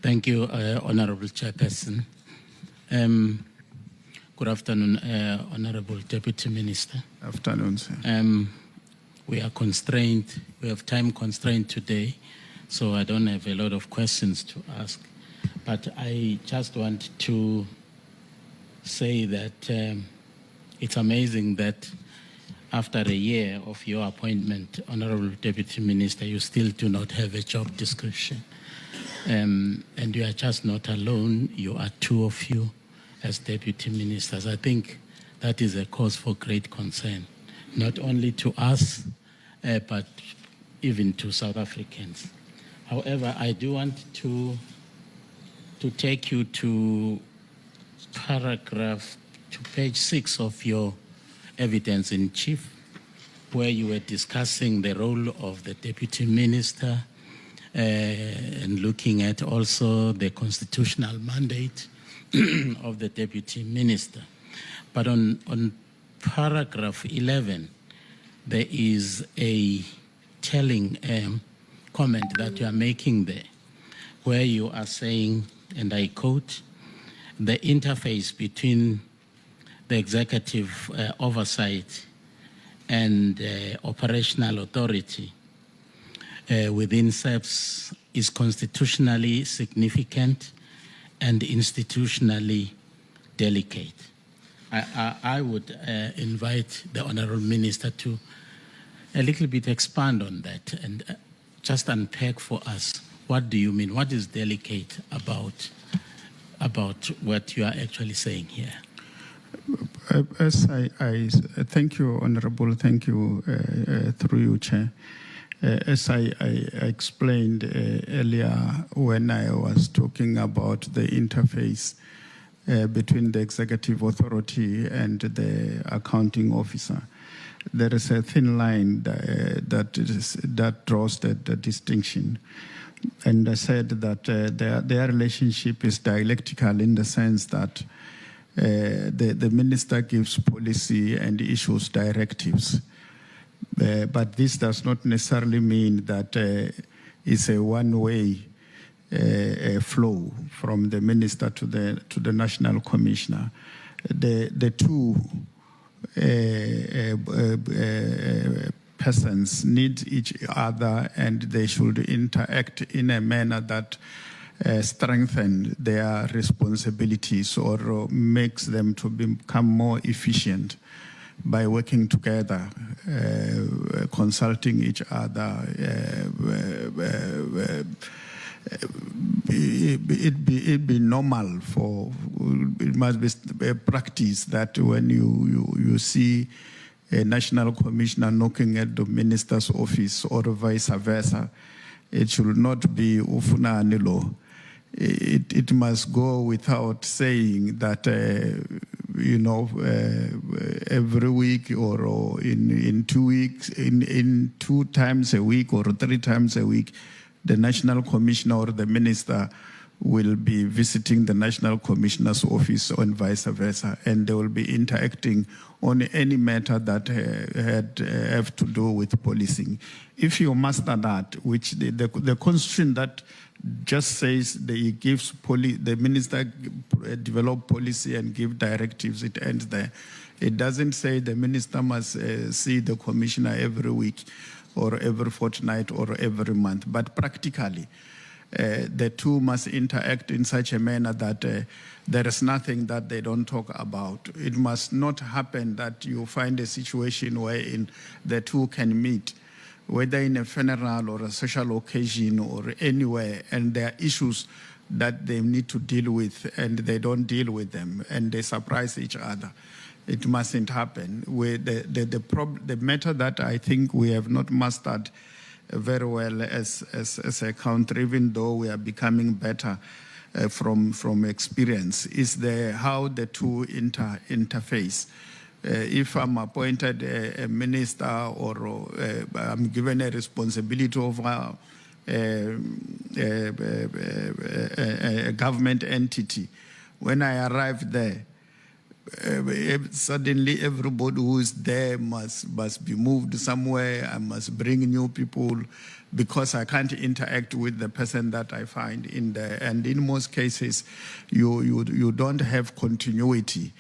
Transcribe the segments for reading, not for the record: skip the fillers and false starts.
Thank you, Honorable Chairperson. Good afternoon, Honorable Deputy Minister. Afternoon, sir. We are constrained, we have time constraint today, so I don't have a lot of questions to ask. But I just want to say that it's amazing that after a year of your appointment, Honorable Deputy Minister, you still do not have a job description. And you are just not alone. You are two of you as Deputy Ministers. I think that is a cause for great concern, not only to us, but even to South Africans. However, I do want to take you to page 6 of your evidence in chief, where you were discussing the role of the Deputy Minister and looking at also the constitutional mandate of the Deputy Minister. But on paragraph 11, there is a telling comment that you are making there, where you are saying, and I quote, the interface between the executive oversight and operational authority within SAPS is constitutionally significant and institutionally delicate. I would invite the Honourable Minister to a little bit expand on that and just unpack for us, what do you mean? What is delicate about what you are actually saying here? As I thank you, Honourable, thank you through you, Chair. As I explained earlier when I was talking about the interface between the executive authority and the accounting officer, there is a thin line that draws the distinction. And I said that their relationship is dialectical in the sense that the minister gives policy and issues directives. But this does not necessarily mean that it's a one-way flow from the minister to the national commissioner. The two persons need each other, and they should interact in a manner that strengthen their responsibilities or makes them to become more efficient by working together, consulting each other. It be normal for, it must be a practice that when you see a national commissioner knocking at the minister's office or vice versa, it should not be ufuna anilo. It must go without saying that every week or in 2 weeks, in 2 times a week or 3 times a week, the national commissioner or the minister will be visiting the national commissioner's office and vice versa, and they will be interacting on any matter that have to do with policing. If you master that, which the constitution that just says that he gives the minister develop policy and give directives, it ends there. It doesn't say the minister must see the commissioner every week or every fortnight or every month, but practically the two must interact in such a manner that there is nothing that they don't talk about. It must not happen that you find a situation wherein the two can meet, whether in a funeral or a social occasion or anywhere, and there are issues that they need to deal with and they don't deal with them and they surprise each other. It mustn't happen. The matter that I think we have not mastered very well as a country, even though we are becoming better from experience, is how the two interface. If I'm appointed a minister or I'm given a responsibility of a government entity, when I arrive there, suddenly everybody who is there must be moved somewhere. I must bring new people because I can't interact with the person that I find in there. And in most cases, you don't have continuity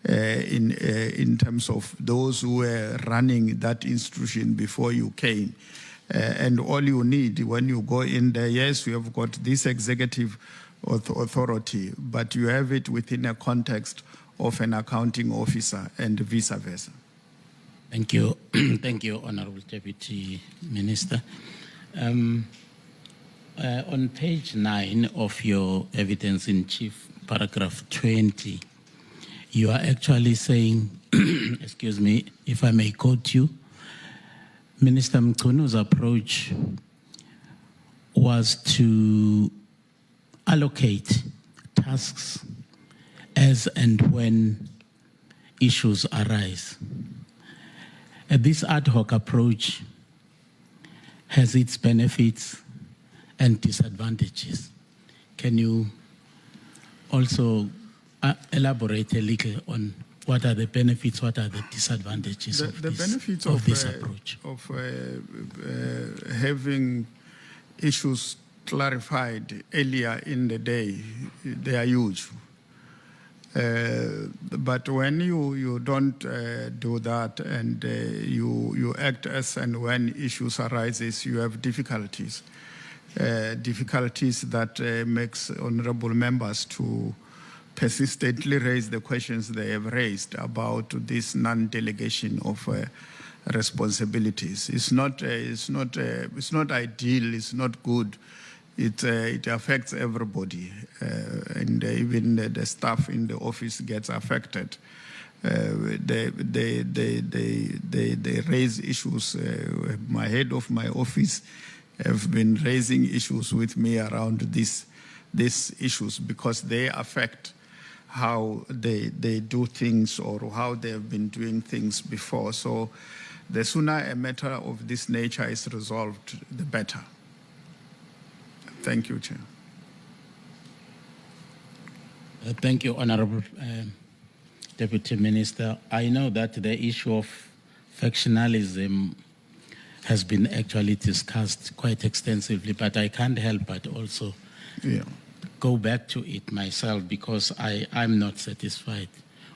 in terms of those who were running that institution before you came. And all you need when you go in there, yes, you have got this executive authority, but you have it within a context of an accounting officer and vice versa. Thank you. Thank you, Honorable Deputy Minister. On page 9 of your evidence in chief, paragraph 20, you are actually saying, excuse me, if I may quote you, Minister Mkhwanazi's approach was to allocate tasks as and when issues arise. This ad hoc approach has its benefits and disadvantages. Can you also elaborate a little on what are the benefits, what are the disadvantages of this approach? Of having issues clarified earlier in the day, they are huge. But when you don't do that and you act as and when issues arises, you have difficulties. Difficulties that makes honorable members to persistently raise the questions they have raised about this non-delegation of responsibilities. It's not ideal. It's not good. It affects everybody, and even the staff in the office gets affected. They raise issues. My head of my office have been raising issues with me around these issues because they affect how they do things or how they have been doing things before. So the sooner a matter of this nature is resolved, the better. Thank you, Chair. Thank you, Honorable Deputy Minister. I know that the issue of factionalism has been actually discussed quite extensively, but I can't help but also go back to it myself because I'm not satisfied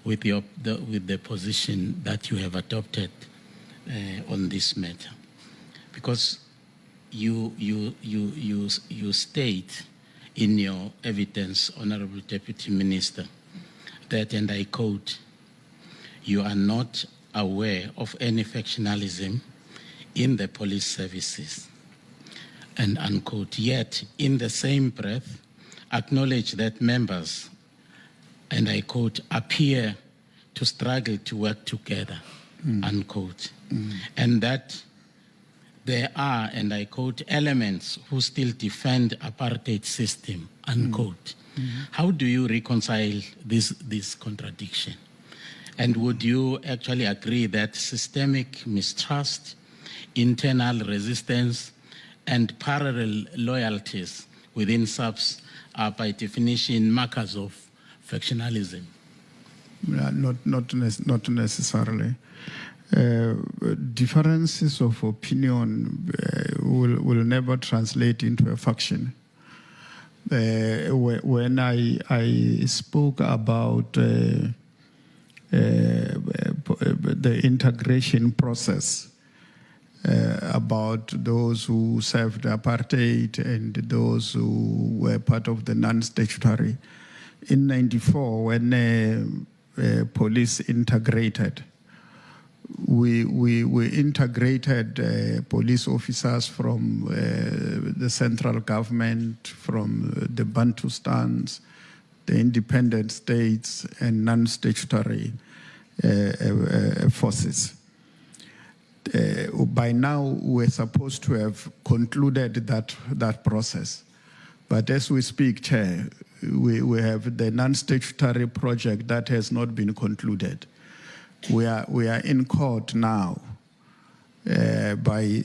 with the position that you have adopted on this matter. Because you state in your evidence, Honorable Deputy Minister, that, and I quote, you are not aware of any factionalism in the police services, and unquote. Yet, in the same breath, acknowledge that members, and I quote, appear to struggle to work together, unquote. And that there are, and I quote, elements who still defend apartheid system, unquote. How do you reconcile this contradiction? And would you actually agree that systemic mistrust, internal resistance, and parallel loyalties within SAPS are by definition markers of factionalism? Not necessarily. Differences of opinion will never translate into a faction. When I spoke about the integration process, about those who served apartheid and those who were part of the non-statutory, in '94, when police integrated, we integrated police officers from the central government, from the Bantustans, the independent states, and non-statutory forces. By now, we're supposed to have concluded that process. But as we speak, Chair, we have the non-statutory project that has not been concluded. We are in court now by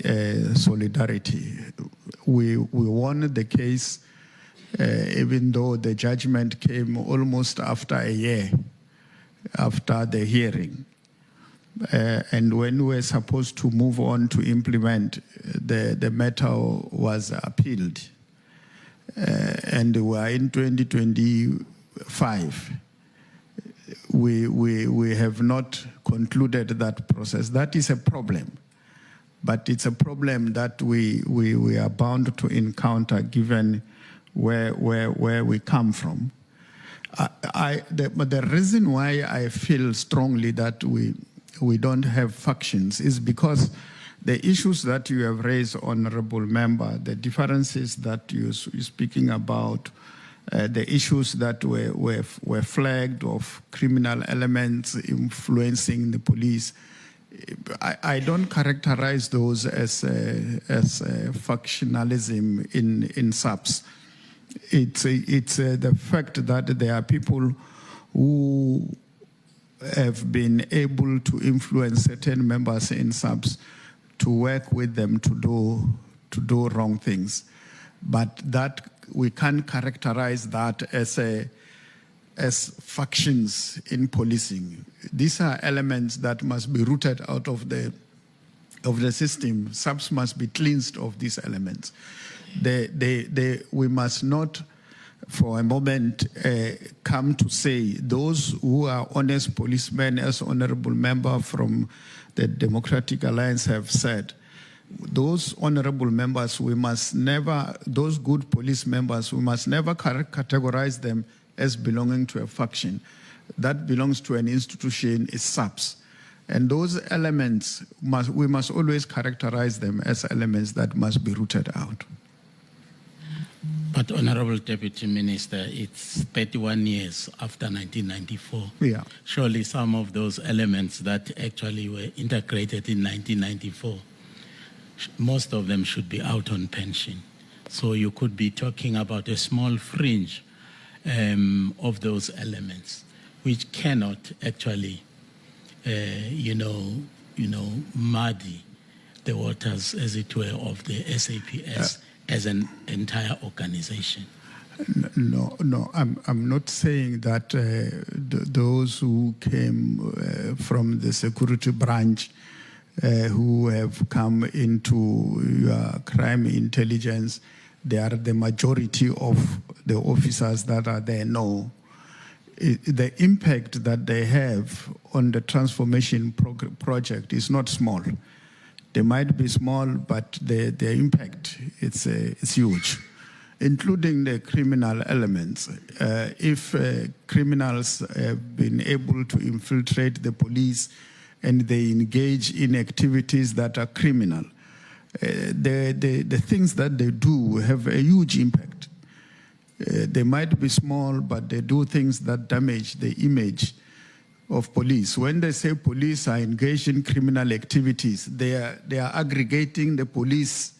solidarity. We won the case, even though the judgment came almost after a year. after the hearing. And when we were supposed to move on to implement, the matter was appealed. And we are in 2025. We have not concluded that process. That is a problem. But it's a problem that we are bound to encounter given where we come from. But the reason why I feel strongly that we don't have factions is because the issues that you have raised, Honorable Member, the differences that you're speaking about, the issues that were flagged of criminal elements influencing the police, I don't characterize those as factionalism in SAPS. It's the fact that there are people who have been able to influence certain members in SAPS to work with them to do wrong things, but that we can't characterize that as factions in policing. These are elements that must be rooted out of the system. SAPS must be cleansed of these elements. We must not, for a moment, come to say those who are honest policemen, as Honorable Member from the Democratic Alliance have said, those honorable members, those good police members, we must never categorize them as belonging to a faction. That belongs to an institution, is SAPS. And those elements, we must always characterize them as elements that must be rooted out. But Honorable Deputy Minister, it's 31 years after 1994. Yeah. Surely some of those elements that actually were integrated in 1994, most of them should be out on pension. So you could be talking about a small fringe of those elements, which cannot actually, muddy the waters, as it were, of the SAPS as an entire organization. No, I'm not saying that those who came from the security branch who have come into crime intelligence, they are the majority of the officers that are there. No. The impact that they have on the transformation project is not small. They might be small, but the impact it's huge, including the criminal elements. If criminals have been able to infiltrate the police and they engage in activities that are criminal, the things that they do have a huge impact. They might be small, but they do things that damage the image of police. When they say police are engaged in criminal activities, they are aggregating the police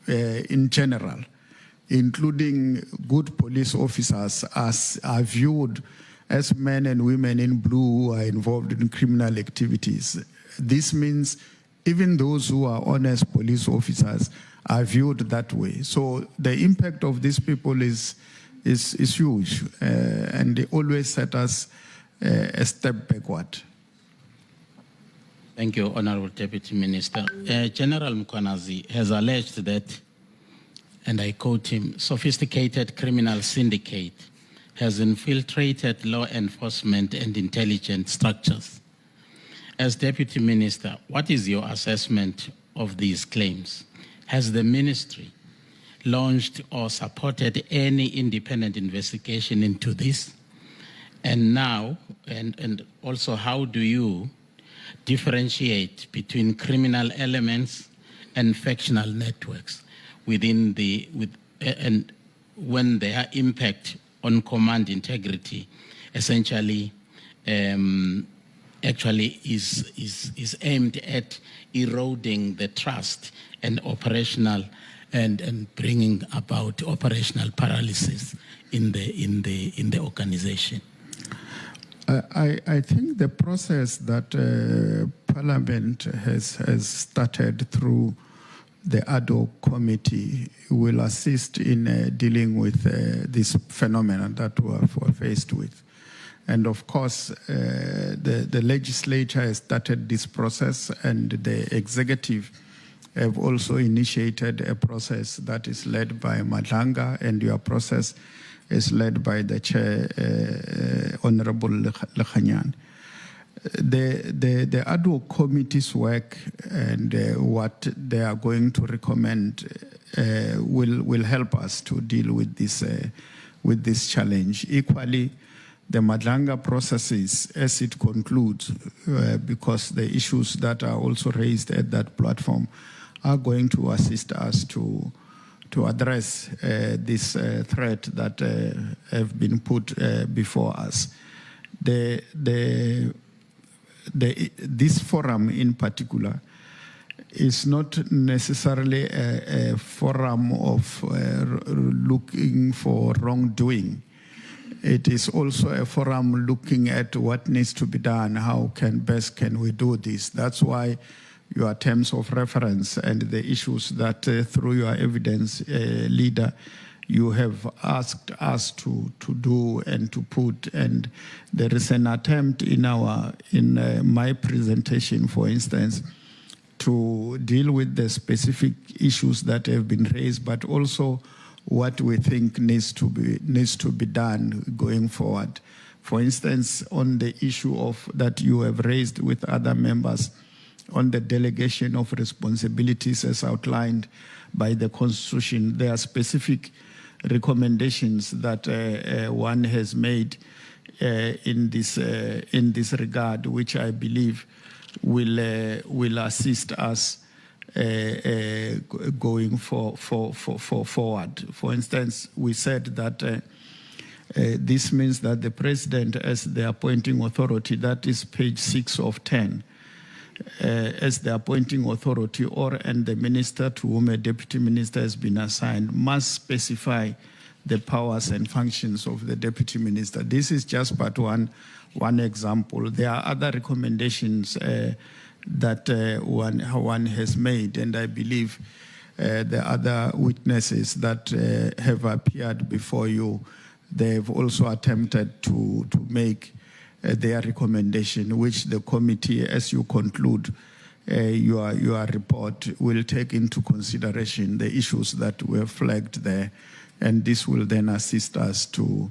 in general, including good police officers are viewed as men and women in blue who are involved in criminal activities. This means even those who are honest police officers are viewed that way. So the impact of these people is huge, and they always set us a step backward. Thank you, Honorable Deputy Minister. General Mkhwanazi has alleged that, and I quote him, sophisticated criminal syndicate has infiltrated law enforcement and intelligence structures. As Deputy Minister, what is your assessment of these claims? Has the ministry launched or supported any independent investigation into this? And now, and also, how do you differentiate between criminal elements and factional networks within and when their impact on command integrity essentially actually is aimed at eroding the trust and operational and bringing about operational paralysis in the organization? I think the process that Parliament has started through the Ad-Hoc Committee will assist in dealing with this phenomenon that we are faced with. And of course, the legislature has started this process, and the executive have also initiated a process that is led by Madlanga, and your process is led by the chair, Honorable Lekhanyan. The Ad-Hoc Committee's work and what they are going to recommend will help us to deal with this challenge. Equally, the Madlanga processes, as it concludes, because the issues that are also raised at that platform are going to assist us to address this threat that have been put before us. This forum in particular is not necessarily a forum of looking for wrongdoing. It is also a forum looking at what needs to be done, how best can we do this. That's why your terms of reference and the issues that through your evidence leader you have asked us to do and to put. And there is an attempt in my presentation, for instance, to deal with the specific issues that have been raised, but also what we think needs to be done going forward. For instance, on the issue of that you have raised with other members on the delegation of responsibilities as outlined by the Constitution, there are specific recommendations that one has made in this regard, which I believe will assist us going forward. For instance, we said that this means that the President, as the appointing authority, that is page 6 of 10, as the appointing authority and the minister to whom a deputy minister has been assigned must specify the powers and functions of the deputy minister. This is just but one example. There are other recommendations that one has made, and I believe the other witnesses that have appeared before you, they have also attempted to make their recommendation, which the committee, as you conclude your report, will take into consideration the issues that were flagged there, and this will then assist us to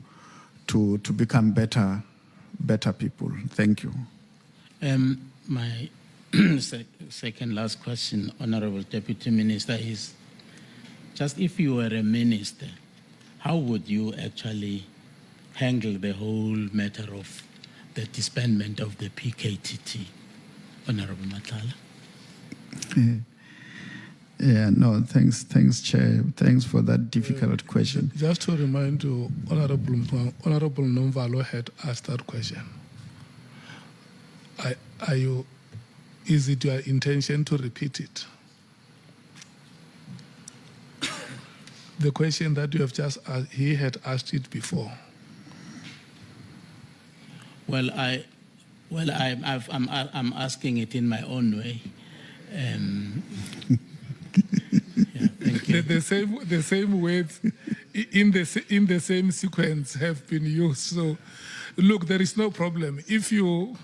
become better people. Thank you. My second last question, Honorable Deputy Minister, is just if you were a minister, how would you actually handle the whole matter of the disbandment of the PKTT, Honorable Mathale? Yeah, no, thanks, Chair. Thanks for that difficult question. Just to remind you, Honorable Mncwango had asked that question. Is it your intention to repeat it? The question that you have just asked, he had asked it before. Well, I'm asking it in my own way. Yeah, thank you. The same words in the same sequence have been used. So, look, there is no problem. If you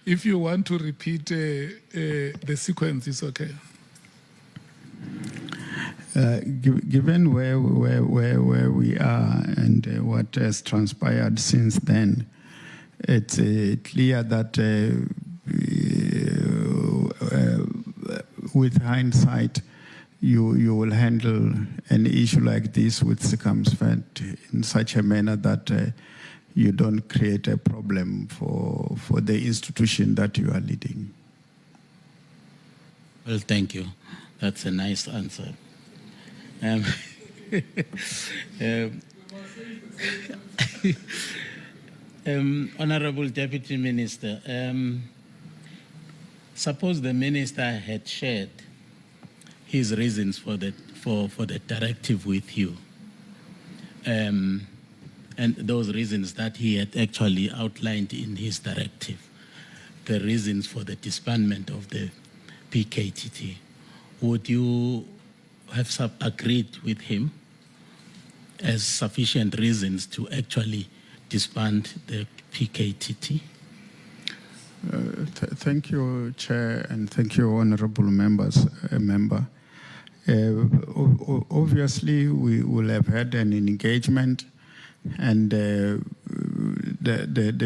want to repeat the sequence, it's okay. Given where we are and what has transpired since then, it's clear that with hindsight, you will handle an issue like this with circumspect in such a manner that you don't create a problem for the institution that you are leading. Well, thank you. That's a nice answer. Honorable Deputy Minister, suppose the minister had shared his reasons for the directive with you, and those reasons that he had actually outlined in his directive, the reasons for the disbandment of the PKTT, would you have agreed with him as sufficient reasons to actually disband the PKTT? Thank you, Chair, and thank you, honorable members. Obviously, we will have had an engagement, and the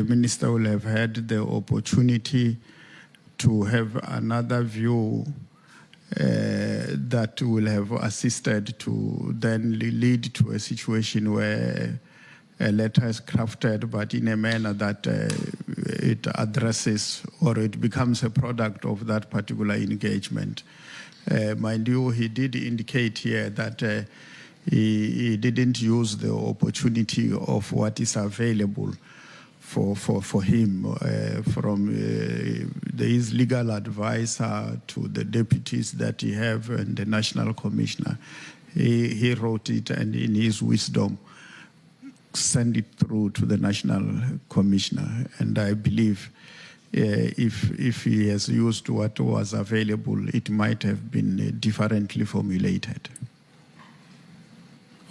minister will have had the opportunity to have another view that will have assisted to then lead to a situation where a letter is crafted, but in a manner that it addresses or it becomes a product of that particular engagement. Mind you, he did indicate here that he didn't use the opportunity of what is available for him from his legal advisor to the deputies that he have and the national commissioner. He wrote it, and in his wisdom send it through to the national commissioner. And I believe if he has used what was available, it might have been differently formulated.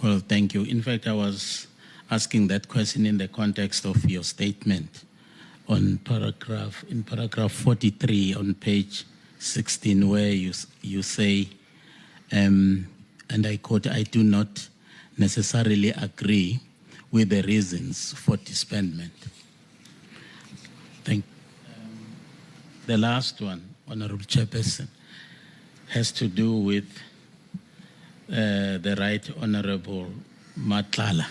Well, thank you. In fact, I was asking that question in the context of your statement on paragraph 43 on page 16, where you say, and I quote, "I do not necessarily agree with the reasons for disbandment." The last one, Honorable Chairperson, has to do with the Right Honorable Nhlanhla.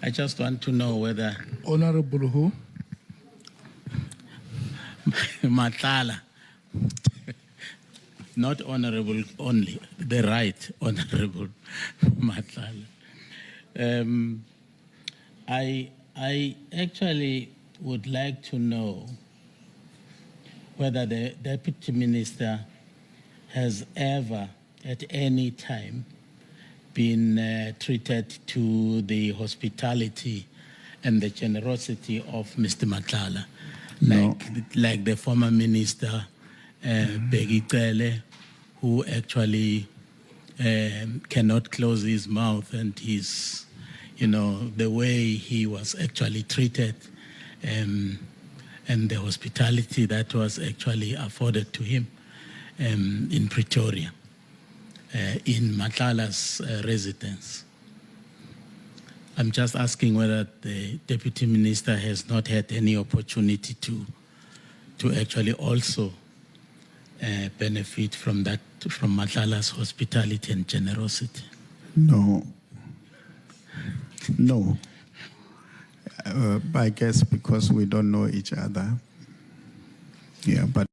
I just want to know whether Honorable who? Nhlanhla, not honorable only, the Right Honorable Nhlanhla. I actually would like to know whether the Deputy Minister has ever at any time been treated to the hospitality and the generosity of Mr. Nhlanhla, No. like the former minister Bheki Cele, who actually cannot close his mouth, and his, the way he was actually treated, and the hospitality that was actually afforded to him in Pretoria, in Nhlanhla's residence. I'm just asking whether the Deputy Minister has not had any opportunity to actually also benefit from Nhlanhla's hospitality and generosity. No. I guess because we don't know each other. Yeah, but